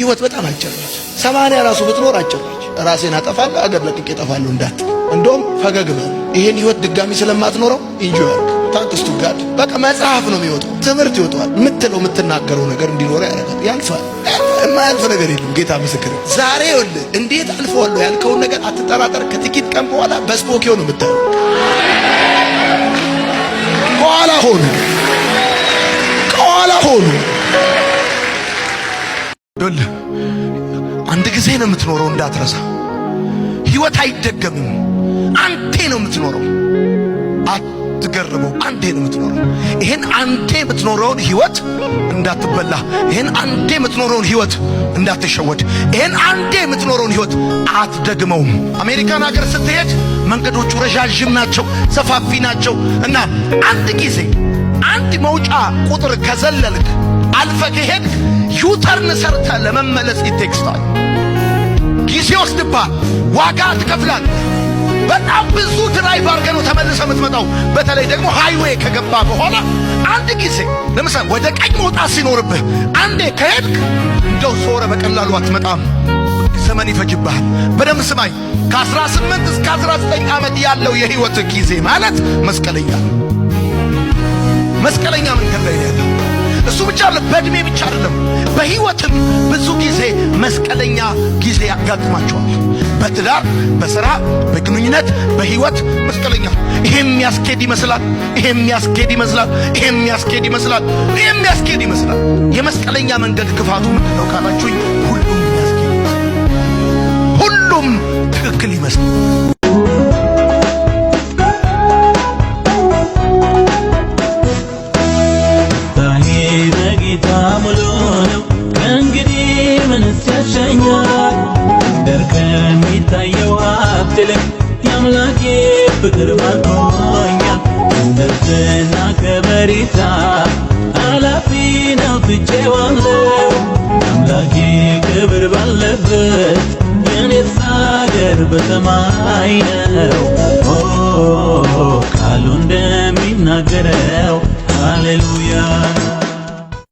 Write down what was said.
ህይወት በጣም አጭር ነች። 80 ራሱ ብትኖር አጭር ነች። ራሴን አጠፋለሁ አገር ለቅቄ እጠፋለሁ እንዳት እንደውም ፈገግ በል። ይሄን ህይወት ድጋሚ ስለማትኖረው ኢንጆይ ታንክስ ቱ ጋድ። በቃ መጽሐፍ ነው የሚወጣው፣ ትምህርት ይወጣል። የምትናገረው ነገር እንዲኖር ያደርጋል። ያልፋል። የማያልፍ ነገር የለም። ጌታ ምስክር። ዛሬ ይኸውልህ እንዴት አልፈዋለሁ ያልከውን ነገር አትጠራጠር። ከጥቂት ቀን በኋላ በስፖኪዮ ነው የምታየው። ከኋላ ሆኑ ይኸውልህ አንድ ጊዜ ነው የምትኖረው እንዳትረሳ። ህይወት አይደገምም። አንዴ ነው የምትኖረው። አትገርመው። አንዴ ነው የምትኖረው። ይሄን አንዴ የምትኖረውን ህይወት እንዳትበላ፣ ይሄን አንዴ የምትኖረውን ህይወት እንዳትሸወድ፣ ይሄን አንዴ የምትኖረውን ህይወት አትደግመውም። አሜሪካን ሀገር ስትሄድ መንገዶቹ ረዣዥም ናቸው፣ ሰፋፊ ናቸው እና አንድ ጊዜ አንድ መውጫ ቁጥር ከዘለልክ አልፈ ከሄድክ ዩተርን ሰርተ ለመመለስ ይቴክስታል። ጊዜ ወስድብሃል፣ ዋጋ ትከፍላለህ። በጣም ብዙ ድራይቭ አድርገህ ነው ተመልሰህ የምትመጣው። በተለይ ደግሞ ሃይዌይ ከገባ በኋላ አንድ ጊዜ ለምሳሌ ወደ ቀኝ መውጣት ሲኖርብህ አንዴ ከሄድክ እንደው ዞረ በቀላሉ አትመጣም። ዘመን ይፈጅብሃል። በደንብ ስማኝ። ከ18 እስከ 19 ዓመት ያለው የህይወት ጊዜ ማለት መስቀለኛ መንገድ ላይ ያለው እሱ ብቻ አይደለም፣ በእድሜ ብቻ አይደለም፣ በህይወትም ብዙ ጊዜ መስቀለኛ ጊዜ ያጋጥማቸዋል። በትዳር፣ በሥራ፣ በግንኙነት፣ በህይወት መስቀለኛ። ይሄ የሚያስኬድ ይመስላል፣ ይሄ የሚያስኬድ ይመስላል፣ ይሄ የሚያስኬድ ይመስላል፣ ይሄ የሚያስኬድ ይመስላል። የመስቀለኛ መንገድ ክፋቱ ምንድነው ካላችሁኝ፣ ሁሉም ትክክል ይመስላል። የአምላኬ ፍቅር ባርኮኛል። ደስና ከበሬታ አላፊ ነው ትቼዋለሁ። የአምላኬ ክብር ባለበት የኔስ አገር በሰማይ ነው። ቃሉ እንደሚናገረው